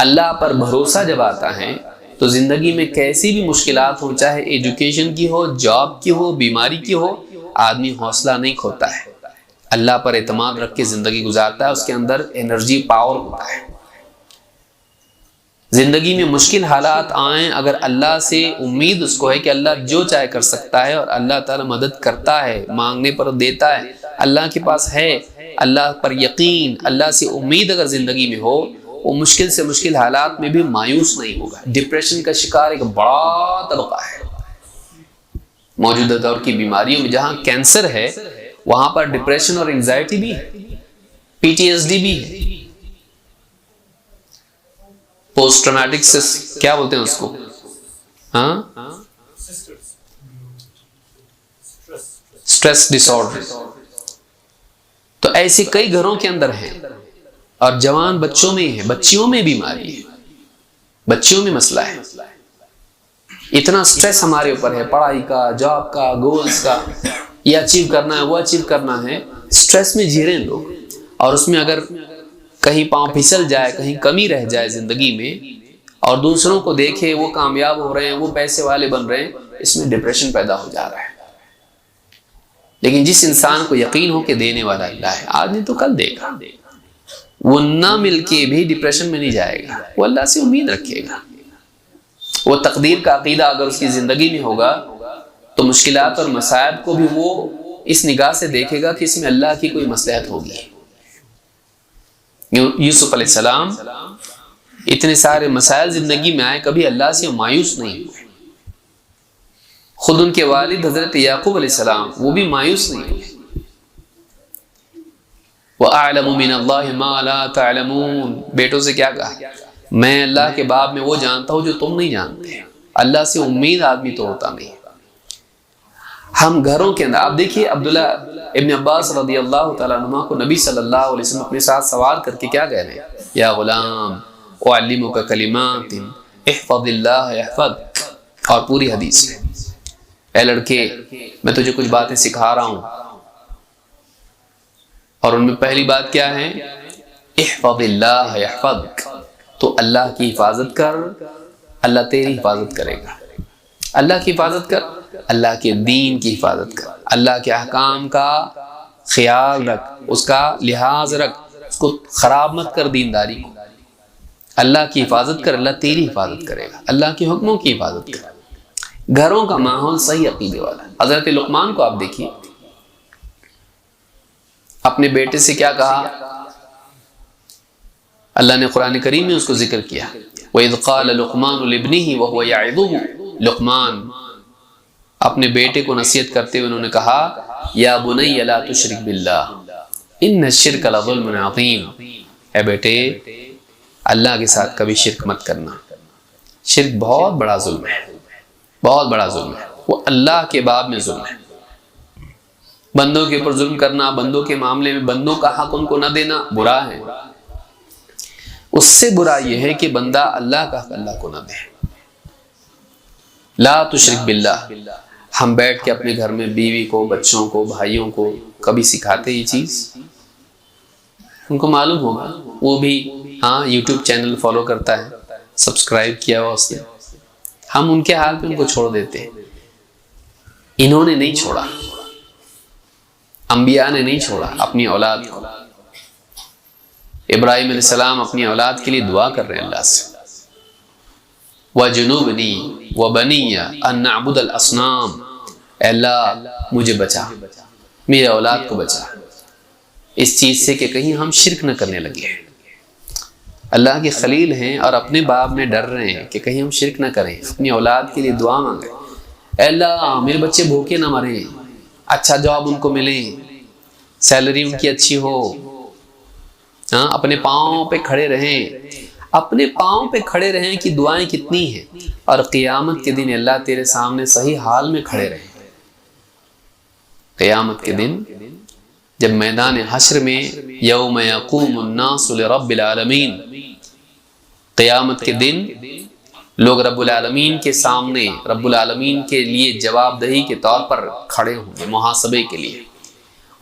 अल्लाह पर भरोसा जब आता है तो जिंदगी में कैसी भी मुश्किलात हो, चाहे एजुकेशन की हो, जॉब की हो, बीमारी की हो, आदमी हौसला नहीं खोता है। अल्लाह पर एतमाद रख के जिंदगी गुजारता है, उसके अंदर एनर्जी पावर होता है। जिंदगी में मुश्किल हालात आए, अगर अल्लाह से उम्मीद उसको है कि अल्लाह जो चाहे कर सकता है और अल्लाह ताला मदद करता है, मांगने पर देता है, अल्लाह के पास है, अल्लाह पर यकीन, अल्लाह से उम्मीद अगर जिंदगी में हो, वो मुश्किल से मुश्किल हालात में भी मायूस नहीं होगा। डिप्रेशन का शिकार एक बड़ा तबका है मौजूदा दौर की बीमारियों में। जहां कैंसर है वहां पर डिप्रेशन और एंजाइटी भी है, पीटीएसडी भी है, पोस्ट ट्रॉमेटिक क्या बोलते हैं उसको, हाँ, स्ट्रेस डिसऑर्डर। तो ऐसे कई घरों के अंदर हैं, और जवान बच्चों में है, बच्चियों में बीमारी है, बच्चियों में मसला है। इतना स्ट्रेस हमारे ऊपर है, पढ़ाई का, जॉब का, गोल्स का, ये अचीव करना है, वो अचीव करना है, स्ट्रेस में जी रहे हैं लोग। और उसमें अगर कहीं पांव फिसल जाए, कहीं कमी रह जाए जिंदगी में, और दूसरों को देखे वो कामयाब हो रहे हैं, वो पैसे वाले बन रहे हैं, इसमें डिप्रेशन पैदा हो जा रहा है। लेकिन जिस इंसान को यकीन हो के देने वाला अल्लाह है, आज नहीं तो कल देगा, वो ना मिलके भी डिप्रेशन में नहीं जाएगा, वो अल्लाह से उम्मीद रखेगा। वो तकदीर का अकीदा अगर उसकी जिंदगी में होगा तो मुश्किलात और मसाइब को भी वो इस निगाह से देखेगा कि इसमें अल्लाह की कोई मसलहत होगी। यूसुफ अलैहिस्सलाम इतने सारे मसाइल जिंदगी में आए, कभी अल्लाह से मायूस नहीं हुए। खुद उनके वालिद हजरत याकूब अलैहिस्सलाम वो भी मायूस नहीं हुए। वअअलमु मिनल्लाहि मा ला तअलमून, बेटों से क्या कहा, मैं अल्लाह के बाब में वो जानता हूं जो तुम नहीं जानते। अल्लाह से उम्मीद आदमी तो होता नहीं। हम घरों के अंदर आप देखिए, अब्दुल्ला इब्न अब्बास रदियल्लाहु तआला अन्हुमा को नबी सल्लल्लाहु अलैहि वसल्लम अपने साथ सवार करके क्या कह रहे हैं, या गुलाम उअल्लिमुका कलिमातिन इहफज़िल्लाह यहफज़क। और पूरी हदीस में, ए लड़के मैं तुझे कुछ बातें सिखा रहा हूं, और उनमें पहली बात क्या है, इहफज़िल्लाह यहफज़क, तो अल्लाह की हिफाजत कर, अल्लाह तेरी हिफाजत करेगा। अल्लाह की हिफाजत कर, अल्लाह के दीन की हिफाजत कर, अल्लाह के अहकाम का ख्याल रख, उसका लिहाज रख, उसको खराब मत कर दीनदारी को। अल्लाह की हिफाजत कर, अल्लाह तेरी हिफाजत करेगा। अल्लाह के हुक्मों की हिफाजत कर। घरों का माहौल सही अकीदे वाला। हजरत लुकमान को आप देखिए, अपने बेटे से क्या कहा, अल्लाह ने कुरान करीम में उसको जिक्र किया, वइज़ क़ाल लुक़मान लिब्निही वहुव यअज़ुहु। लुक़मान अपने बेटे को नसीहत करते हुए उन्होंने कहा, या बुनय्या ला तुशरिक बिल्लाह इन्न शिर्क लज़ुल्मुन अज़ीम। ए बेटे, अल्लाह के साथ कभी शिर्क मत करना, शिर्क बहुत बड़ा जुल्म है, बहुत बड़ा जुल्म है। वो अल्लाह के बाब में जुल्म है। बंदों के ऊपर जुल्म करना, बंदों के मामले में बंदों का हक उनको न देना बुरा है। उससे बुरा यह है कि बंदा अल्लाह का हक अल्लाह को न दे। ला तुशरिक बिल्लाह। हम बैठ के अपने घर में बीवी को, बच्चों को, भाइयों को कभी सिखाते ये चीज? उनको मालूम होगा, वो भी हाँ यूट्यूब चैनल फॉलो करता है, सब्सक्राइब किया हुआ उसने, हम उनके हाल पे उनको छोड़ देते हैं। इन्होंने नहीं छोड़ा, अंबिया ने नहीं छोड़ा अपनी औलाद को। इब्राहिम अलैहिस्सलाम अपनी औलाद के लिए दुआ कर रहे हैं अल्लाह से, वजुनूबनी व बनिया अन नअबुदल असनाम। अल्लाह मुझे बचा, मेरे औलाद को बचा इस चीज से कि कहीं हम शिरक न करने लगे। अल्लाह के खलील हैं और अपने बाप में डर रहे हैं कि कहीं हम शिरक न करें। अपनी औलाद के लिए दुआ मांगे, अल्लाह मेरे बच्चे भूखे ना मरे, अच्छा जॉब उनको मिले, सैलरी उनकी अच्छी हो, हाँ अपने पाँव पे खड़े रहें। अपने पाँव पे खड़े रहें कि दुआएं कितनी हैं, और क़ियामत के दिन अल्लाह तेरे सामने सही हाल में खड़े रहें। क़ियामत के दिन जब मैदान हश्र में यौम यक़ूमुन नासु लिरब्बिल आलमीन, क़ियामत के दिन लोग रब्बुल आलमीन के सामने, रब्बुल आलमीन के लिए जवाबदही के तौर पर खड़े होंगे मुहासबे के लिए।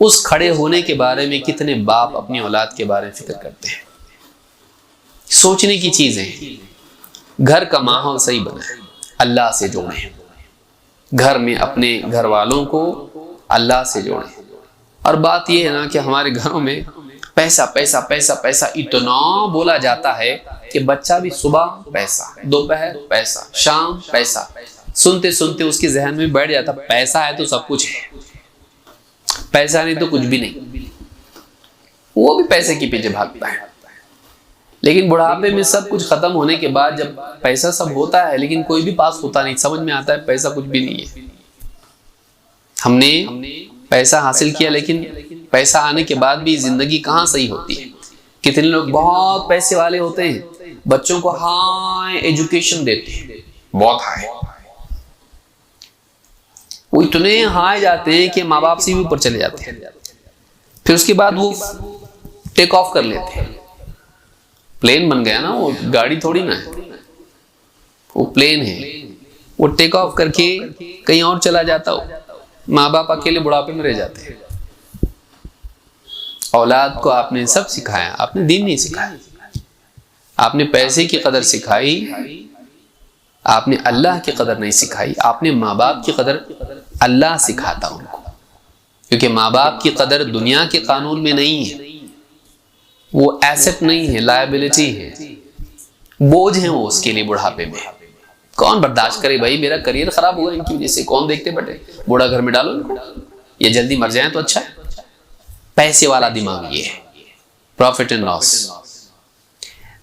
उस खड़े होने के बारे में कितने बाप अपनी औलाद के बारे में फिक्र करते हैं। सोचने की चीजें हैं। घर का माहौल सही बनाए, अल्लाह से जोड़ें, घर में अपने घर वालों को अल्लाह से जोड़ें। और बात यह है ना कि हमारे घरों में पैसा पैसा पैसा पैसा इतना बोला जाता है कि बच्चा भी सुबह पैसा, दोपहर पैसा, शाम पैसा, सुनते सुनते उसके जहन में बैठ जाता पैसा है तो सब कुछ है, पैसा नहीं तो कुछ भी नहीं। वो भी पैसे के पीछे भागता है। लेकिन बुढ़ापे में सब कुछ खत्म होने के बाद जब पैसा सब होता है लेकिन कोई भी पास होता नहीं, समझ में आता है पैसा कुछ भी नहीं है। हमने पैसा हासिल किया लेकिन पैसा आने के बाद भी जिंदगी कहाँ सही होती है। कितने लोग बहुत पैसे वाले होते हैं, बच्चों को हाई एजुकेशन देते हैं, बहुत हाई, वो इतने हाई जाते हैं कि माँ बाप से भी ऊपर चले जाते हैं। फिर उसके बाद वो टेक ऑफ कर लेते हैं। प्लेन बन गया ना, वो गाड़ी थोड़ी ना है, वो प्लेन है। वो टेक ऑफ करके कहीं और चला जाता हो, माँ बाप अकेले बुढ़ापे में रह जाते हैं। औलाद को आपने सब सिखाया, आपने दीन नहीं सिखाया, आपने पैसे की कदर सिखाई, आपने अल्लाह की कदर नहीं सिखाई। आपने माँ बाप की कदर अल्लाह सिखाता उनको, क्योंकि माँ बाप की कदर दुनिया के कानून में नहीं है, वो एसेट नहीं है, लायबिलिटी है, बोझ है वो उसके लिए बुढ़ापे में। कौन बर्दाश्त करे भाई, मेरा करियर खराब हुआ इनकी वजह से, कौन देखते बैठे, बूढ़ा घर में डालो इनको, ये जल्दी मर जाए तो अच्छा है। पैसे वाला दिमाग ये है, प्रॉफिट एंड लॉस।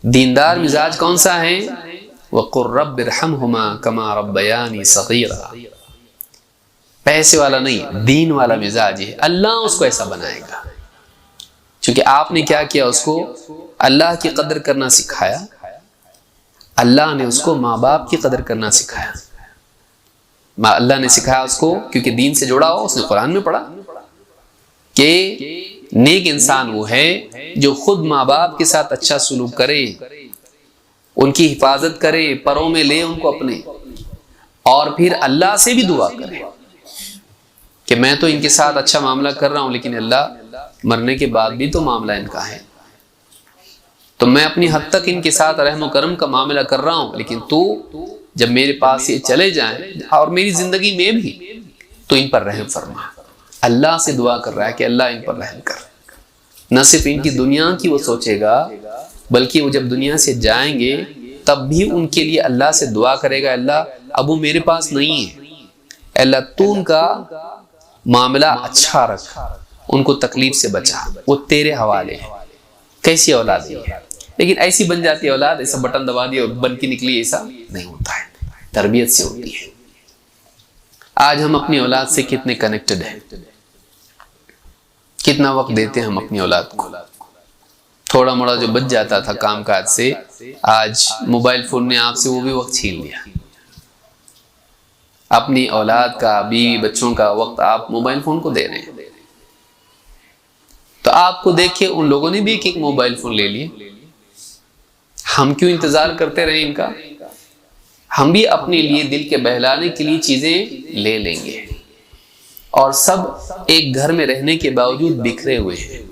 दीनदार मिजाज कौन सा है, वक़ुर रब्बिरहमहुमा कमा रब्बयानी सगीरा। पैसे वाला नहीं, दीन वाला मिजाज है। अल्लाह उसको ऐसा बनाएगा, क्योंकि आपने क्या किया, उसको अल्लाह की कदर करना सिखाया। अल्लाह ने उसको माँ बाप की कदर करना सिखाया। अल्लाह ने सिखाया उसको, क्योंकि दीन से जुड़ा हो, उसने कुरान में पढ़ा कि नेक इंसान वो है जो खुद माँ बाप के साथ अच्छा सुलूक करे, उनकी हिफाजत करे, परों में ले उनको अपने, और फिर अल्लाह से भी दुआ करे कि मैं तो इनके साथ अच्छा मामला कर रहा हूं, लेकिन अल्लाह मरने के बाद भी तो मामला इनका है, तो मैं अपनी हद तक इनके साथ रहम करम का मामला कर रहा हूं, लेकिन तू जब मेरे पास ये चले जाएं और मेरी जिंदगी में भी, तो इन पर रहम फरमा। अल्लाह से दुआ कर रहा है कि अल्लाह इन पर रहम कर। न सिर्फ इनकी दुनिया की वो सोचेगा, बल्कि वो जब दुनिया से जाएंगे तब भी उनके लिए अल्लाह से दुआ करेगा, अल्लाह अब वो मेरे पास नहीं है, अल्लाह तू उनका मामला अच्छा रख, उनको तकलीफ से बचा, वो तेरे हवाले है। कैसी औलाद है, लेकिन ऐसी बन जाती है औलाद, ऐसा बटन दबा दिया और बन के निकली, ऐसा नहीं होता है, तरबियत से होती है। आज हम अपनी औलाद से कितने कनेक्टेड हैं, कितना वक्त देते हैं हम अपनी औलाद को। थोड़ा मोड़ा जो बच जाता था काम काज से, आज मोबाइल फोन ने आपसे वो भी वक्त छीन लिया। अपनी औलाद का, बीवी बच्चों का वक्त आप मोबाइल फोन को दे रहे हैं। तो आपको देखिए उन लोगों ने भी एक मोबाइल फोन ले लिए, हम क्यों इंतजार करते रहे इनका। हम भी अपने लिए दिल के बहलाने के लिए चीजें ले लेंगे, और सब एक घर में रहने के बावजूद बिखरे हुए हैं।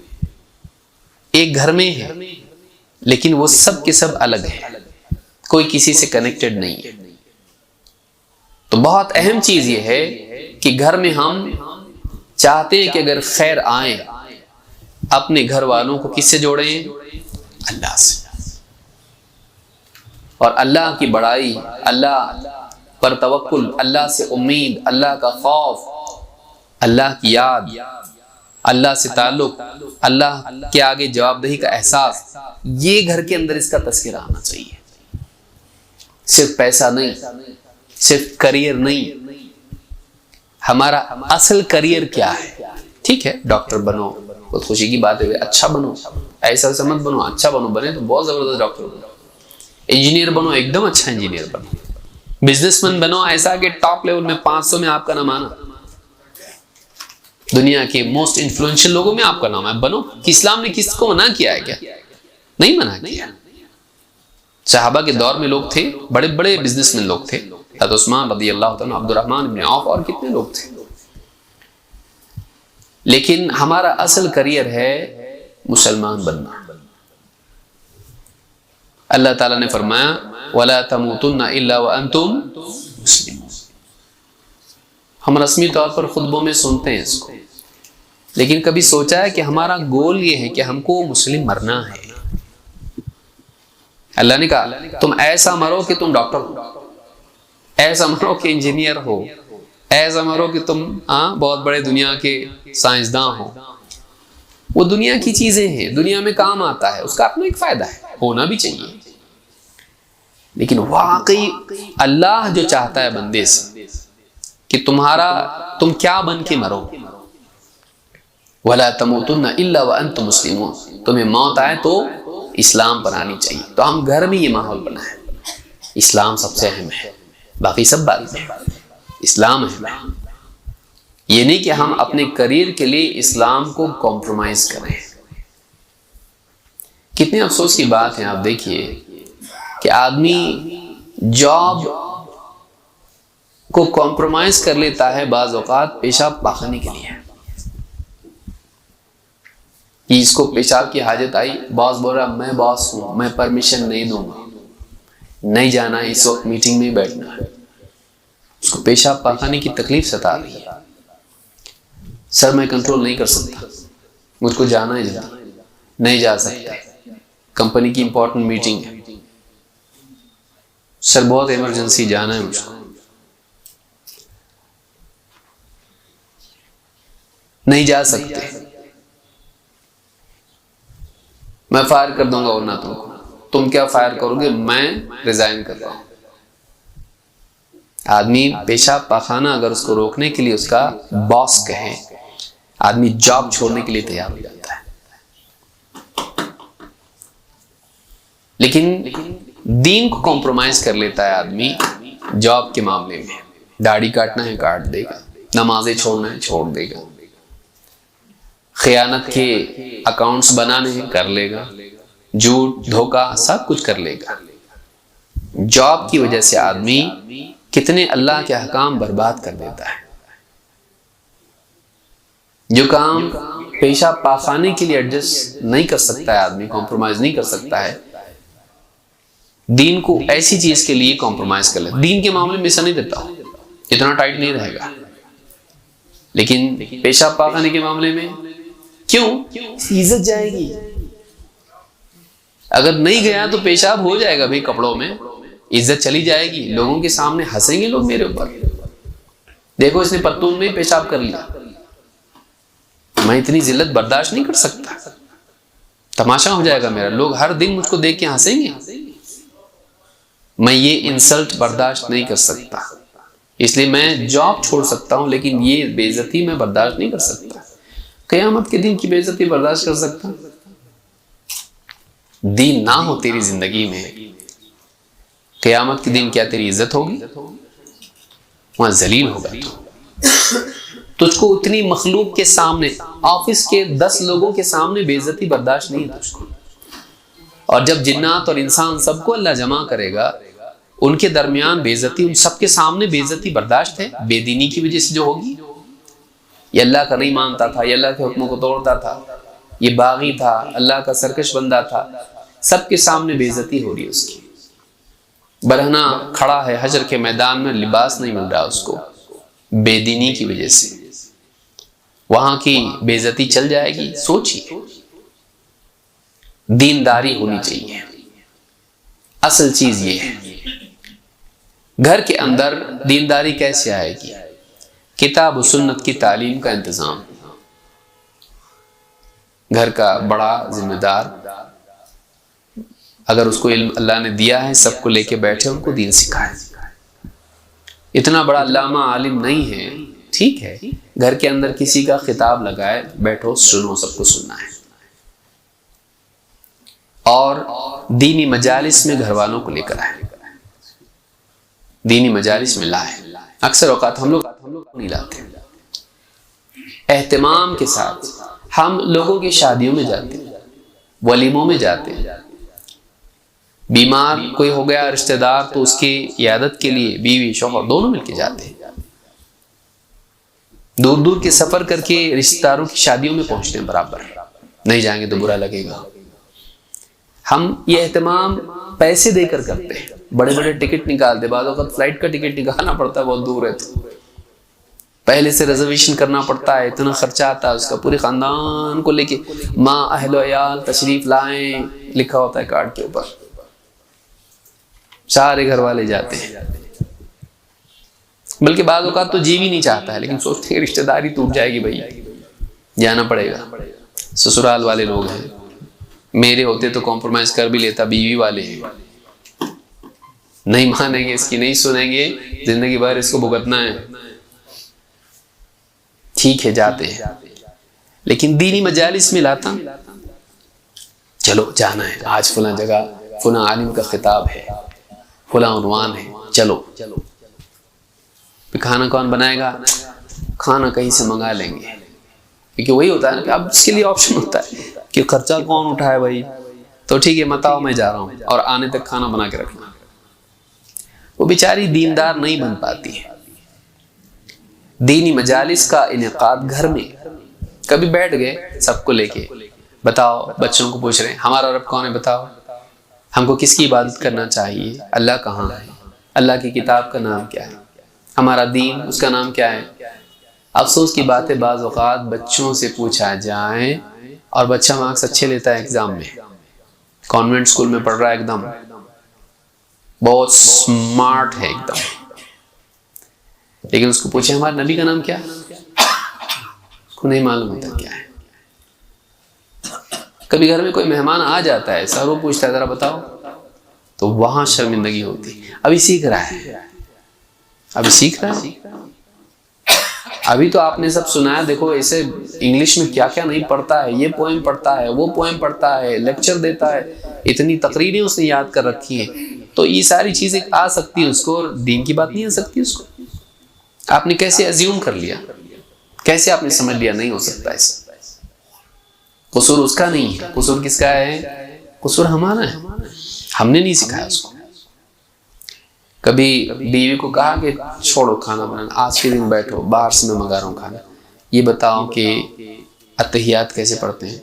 एक घर में है लेकिन वो सब के सब अलग है, कोई किसी से कनेक्टेड नहीं है। तो बहुत अहम चीज ये है कि घर में हम चाहते हैं कि अगर खैर आए, अपने घर वालों को किससे जोड़ें, अल्लाह से। और अल्लाह की बड़ाई, अल्लाह पर तवक्कुल, अल्लाह से उम्मीद, अल्लाह का खौफ, अल्लाह की याद, अल्लाह से ताल्लुक, अल्लाह के आगे जवाबदेही का एहसास, ये घर के अंदर इसका तस्करा आना चाहिए। सिर्फ पैसा नहीं, सिर्फ करियर नहीं। हमारा असल करियर क्या है? ठीक है, डॉक्टर बनो, बहुत खुशी की बात है, अच्छा बनो, ऐसा ऐसा मत बनो, अच्छा बनो, बने तो बहुत जबरदस्त डॉक्टर बनो, इंजीनियर बनो, एकदम अच्छा इंजीनियर बनो, बिजनेसमैन बनो, ऐसा कि टॉप लेवल में 500 में आपका नाम आना, दुनिया के मोस्ट इन्फ्लुएंशियल लोगों में आपका नाम है, बनो। कि इस्लाम ने किसको मना किया है क्या? नहीं मना किया। सहाबा के दौर में लोग थे, बड़े बड़े बिजनेसमैन लोग थे, हज़रत उस्मान रज़ी अल्लाह तआला, अब्दुर्रहमान इब्न औफ, और कितने लोग थे। लेकिन हमारा असल करियर है मुसलमान बनना। अल्लाह ताला ने फरमाया वला तमूतुन्ना इल्ला व अंतुम मुस्लिमून। हम रस्मी तौर पर खुतबों में सुनते हैं इसको, लेकिन कभी सोचा है कि हमारा गोल ये है कि हमको मुस्लिम मरना है। अल्लाह ने कहा तुम ऐसा मरो कि तुम डॉक्टर हो, ऐसा मरो कि इंजीनियर हो, ऐसा मरो कि तुम बहुत बड़े दुनिया के साइंसदान हो। वो दुनिया की चीजें हैं, दुनिया में काम आता है, उसका अपना एक फायदा है, होना भी चाहिए। लेकिन वाकई अल्लाह जो चाहता है बंदे से कि तुम क्या बन के मरो, वला तमूतुन्ना इल्ला व अंतुम मुस्लिमून, तुम्हें मौत आए तो इस्लाम पर आनी चाहिए। तो हम घर में ये माहौल बनाए, इस्लाम सबसे अहम है, बाकी सब बात में इस्लाम है। ये नहीं कि हम अपने करियर के लिए इस्लाम को कॉम्प्रोमाइज करें। कितने अफसोस की बात है, आप देखिए कि आदमी जॉब को कॉम्प्रोमाइज कर लेता है बाज़ औक़ात पेशाब पाखाने के लिए, कि इसको पेशाब की हाजत आई, बॉस बोल रहा मैं बॉस हूं, मैं परमिशन नहीं दूंगा, नहीं जाना है, इस वक्त मीटिंग में बैठना है। उसको पेशाब पाखाने की तकलीफ सता रही है। सर मैं कंट्रोल नहीं कर सकता, मुझको जाना है जल्दी, नहीं जा सकता, कंपनी की इंपॉर्टेंट मीटिंग है, सर बहुत इमरजेंसी जाना है मुझको, नहीं जा सकते, मैं फायर कर दूंगा वरना तुमको। तुम क्या फायर करोगे, मैं रिजाइन कर रहा हूं। आदमी पेशाब पाखाना अगर उसको रोकने के लिए उसका बॉस कहे, आदमी जॉब छोड़ने के लिए तैयार हो जाता है। लेकिन दीन को कॉम्प्रोमाइज कर लेता है आदमी जॉब के मामले में। दाढ़ी काटना है काट देगा, नमाजें छोड़ना है छोड़ देगा, खयानत के अकाउंट्स बनाने हैं कर लेगा, झूठ धोखा सब कुछ कर लेगा। जॉब की वजह से आदमी कितने अल्लाह के अहकाम बर्बाद कर देता है। जो काम पेशाब पाखाने के लिए एडजस्ट नहीं कर सकता है आदमी, कॉम्प्रोमाइज नहीं कर सकता है, दीन को ऐसी चीज के लिए कॉम्प्रोमाइज कर ले। दीन के मामले में ऐसा नहीं देता हूं, इतना टाइट नहीं रहेगा, लेकिन पेशाब पाखाने के मामले में क्यों, इज्जत जाएगी। अगर नहीं गया तो पेशाब हो जाएगा भाई, कपड़ों में इज्जत चली जाएगी, लोगों के सामने हंसेंगे लोग मेरे ऊपर, देखो इसने पत्तून में पेशाब कर लिया। मैं इतनी जिल्लत बर्दाश्त नहीं कर सकता, तमाशा हो जाएगा मेरा, लोग हर दिन मुझको देख के हंसेंगे। मैं ये इंसल्ट बर्दाश्त नहीं कर सकता, इसलिए मैं जॉब छोड़ सकता हूं, लेकिन ये बेइज्जती मैं बर्दाश्त नहीं कर सकता। क़यामत के दिन की बेइज्जती बर्दाश्त कर सकता? दीन ना हो तेरी जिंदगी में, क़यामत के दिन क्या तेरी इज्जत होगी? वहां जलील होगा तुझको उतनी मखलूक के सामने, ऑफिस के 10 लोगों के सामने बेइज्जती बर्दाश्त नहीं है तुझको। और जब जिन्नात और इंसान सबको अल्लाह जमा करेगा, उनके दरमियान बेइज्जती, उन सबके सामने बेइज्जती बर्दाश्त है बेदीनी की वजह से जो होगी। ये अल्लाह का नहीं मानता था, ये अल्लाह के हुक्मों को तोड़ता था, ये बागी था, अल्लाह का सरकश बंदा था, सबके सामने बेइज्जती हो रही है उसकी। बरहना खड़ा है हजर के मैदान में, लिबास नहीं मिल रहा उसको बेदीनी की वजह से, वहां की बेइज्जती चल जाएगी। सोचिए, दीनदारी होनी चाहिए, असल चीज ये है। घर के अंदर दीनदारी कैसे आएगी? किताब और सुन्नत की तालीम का इंतजाम। घर का बड़ा जिम्मेदार, अगर उसको इल्म अल्लाह ने दिया है, सबको लेके बैठे, उनको दीन सिखाए। इतना बड़ा अल्लामा आलिम नहीं है, ठीक है, घर के अंदर किसी का खिताब लगाए, बैठो सुनो, सबको सुनना है। और दीनी मजालिस में घर वालों को लेकर आए, दीनी मजालिस में लाए। अक्सर औकात हम लोग नहीं लाते। एहतमाम के साथ हम लोगों की शादियों में जाते हैं, वलीमों में जाते हैं। बीमार कोई हो गया रिश्तेदार, तो उसकी इयादत के लिए बीवी शौहर दोनों मिलके जाते हैं। दूर दूर के सफर करके रिश्तेदारों की शादियों में पहुंचते हैं बराबर, नहीं जाएंगे तो बुरा लगेगा। हम ये एहतमाम पैसे देकर करते हैं, बड़े बड़े टिकट निकालते, बाद वक्त फ्लाइट का टिकट निकालना पड़ता है, बहुत दूर है तो पहले से रिजर्वेशन करना पड़ता है, इतना खर्चा आता है उसका, पूरे खानदान को लेके माँ अहलो अयाल तशरीफ लाएं लिखा होता है कार्ड के ऊपर, सारे घर वाले जाते हैं। बल्कि बाद औक़ात तो जी भी नहीं चाहता है, लेकिन सोचते हैं रिश्तेदारी टूट जाएगी, भाई जाना पड़ेगा। ससुराल वाले लोग हैं, मेरे होते तो कॉम्प्रोमाइज कर भी लेता, बीवी वाले हैं, नहीं मानेंगे इसकी, नहीं सुनेंगे, जिंदगी भर इसको भुगतना है। ठीक है जाते हैं, लेकिन दीनी मजालिस में लाता, चलो जाना है आज फला जगह, फला आलिम का खिताब है, फला उन्वान है, चलो। खाना कौन बनाएगा? खाना कहीं से मंगा लेंगे, क्योंकि वही होता है ना कि अब इसके लिए ऑप्शन होता है कि खर्चा कौन उठाए भाई, तो ठीक है मत आओ मैं जा रहा हूँ, और आने तक खाना बना के रखना। वो बेचारी दीनदार नहीं बन पाती है। दीनी मजालिस का इनेकाद घर में कभी बैठ गए सबको लेके, बताओ, बच्चों को पूछ रहे हैं हमारा रब कौन है, बताओ हमको किसकी इबादत करना चाहिए, अल्लाह कहाँ है, अल्लाह की किताब का नाम क्या है, हमारा दीन उसका नाम क्या है। अफसोस की बात है बाज़ औक़ात बच्चों से पूछा जाए और बच्चा मार्क्स अच्छे लेता है एग्जाम में, कॉन्वेंट स्कूल में पढ़ रहा है, एकदम बहुत स्मार्ट है एकदम, लेकिन उसको पूछे हमारे नबी का नाम क्या है, उसको नहीं मालूम होता क्या है। कभी घर में कोई मेहमान आ जाता है, सर वो पूछता है जरा बताओ, तो वहां शर्मिंदगी होती। अभी सीख रहा है, अभी सीख रहा है, अभी तो आपने सब सुनाया, देखो ऐसे इंग्लिश में क्या क्या नहीं पढ़ता है, ये पोएम पढ़ता है, वो पोएम पढ़ता है, लेक्चर देता है, इतनी तकरीरें उसने याद कर रखी हैं, तो ये सारी चीजें आ सकती है उसको, और दीन की बात नहीं आ सकती उसको। आपने कैसे अज्यूम कर लिया, कैसे आपने समझ लिया नहीं हो सकता ऐसा। कसूर उसका नहीं है, कसूर किसका है? कसूर हमारा है, हमने नहीं सिखाया उसको। कभी बीवी को कहा कि छोड़ो खाना बनाना, आज के दिन बैठो, बाहर से मैं मंगा रहा हूँ खाना, ये बताओ कि अत्तहियात कैसे पढ़ते हैं।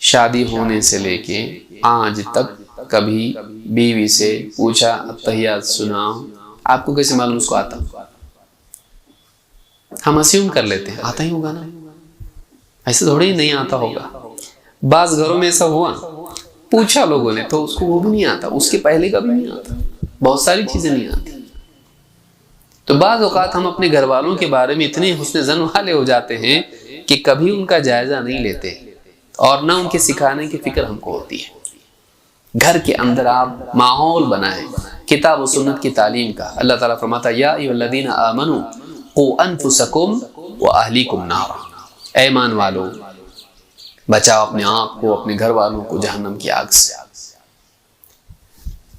शादी होने से लेके आज तक कभी बीवी से पूछा अत्तहियात सुनाओ, आपको कैसे मालूम उसको आता? हम अस्यूम कर लेते हैं आता ही होगा ना, ऐसे थोड़ी ही नहीं आता होगा। बाज घरों में ऐसा हुआ, पूछा लोगों ने तो उसको वो भी नहीं आता, उसके पहले का भी नहीं आता, बहुत सारी चीजें नहीं आती। तो बाज़ औक़ात हम अपने घर वालों के बारे में इतने हुस्न ज़न वाले हो जाते हैं कि कभी उनका जायजा नहीं लेते, और ना उनके सिखाने की फिक्र हमको होती है। घर के अंदर आप माहौल बनाएं किताब और सुन्नत की तालीम का। अल्लाह ताला फरमाता है या अय्युहल्लज़ीना आमनू क़ू अनफुसकुम व अहलीकुम नारा, ऐ ईमान वालो बचाओ अपने आप को, अपने घर वालों को जहन्नम की आग से।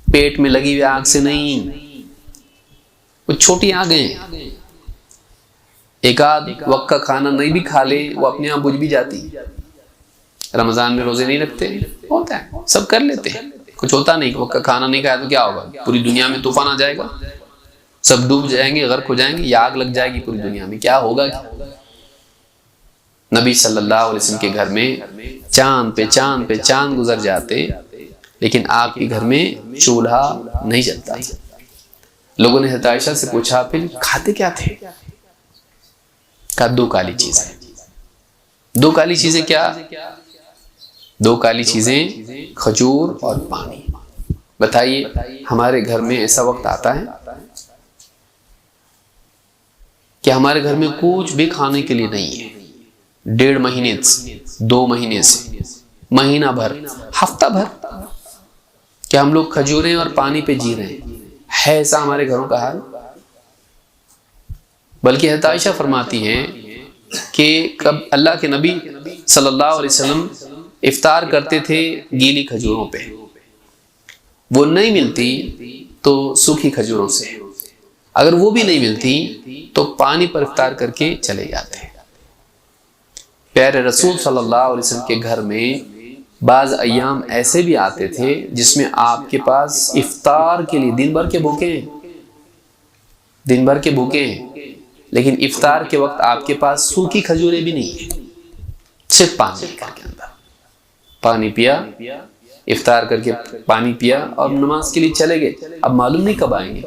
पेट में लगी हुई आग से नहीं, वो छोटी आगें, एक आध वक्त का खाना नहीं भी खा ले वो अपने आप बुझ भी जाती। रमजान में रोजे नहीं रखते, होता है, सब कर लेते हैं, कुछ होता नहीं। वक्त का खाना नहीं खाया तो क्या होगा? पूरी दुनिया में तूफान आ जाएगा, सब डूब जाएंगे, गर्क हो जाएंगे, या आग लग जाएगी पूरी दुनिया में, क्या होगा? नबी सल्लल्लाहु अलैहि वसल्लम के घर में चांद पे चांद पे चांद गुजर जाते, लेकिन आपके घर में चूल्हा नहीं जलता था। लोगों ने हज़रत आयशा से पूछा फिर खाते क्या थे? कहा दो काली चीजें। दो काली चीजें क्या? दो काली चीजें खजूर और पानी। बताइए हमारे घर में ऐसा वक्त आता है कि हमारे घर में कुछ भी खाने के लिए नहीं है, 1.5 महीने से, 2 महीने से, महीना भर, हफ्ता भर, क्या हम लोग खजूरें और पानी पे जी रहे हैं? है ऐसा हमारे घरों का हाल? बल्कि हज़रत आयशा फरमाती हैं कि कब अल्लाह के नबी सल्लल्लाहु अलैहि वसल्लम इफ्तार करते थे गीली खजूरों पे, वो नहीं मिलती तो सूखी खजूरों से, अगर वो भी नहीं मिलती तो पानी पर इफ्तार करके चले जाते। प्यारे रसूल सल्लल्लाहु अलैहि वसल्लम के घर में बाज़ अय्याम ऐसे भी आते थे जिसमें आपके पास इफ्तार के लिए दिन भर के भूखे हैं, दिन भर के भूखे हैं, लेकिन इफ्तार के वक्त आपके पास सूखी खजूरें भी नहीं है, सिर्फ पानी लेकर के अंदर पानी पिया, इफ्तार करके पानी पिया और नमाज के लिए चले गए, अब मालूम नहीं कब आएंगे।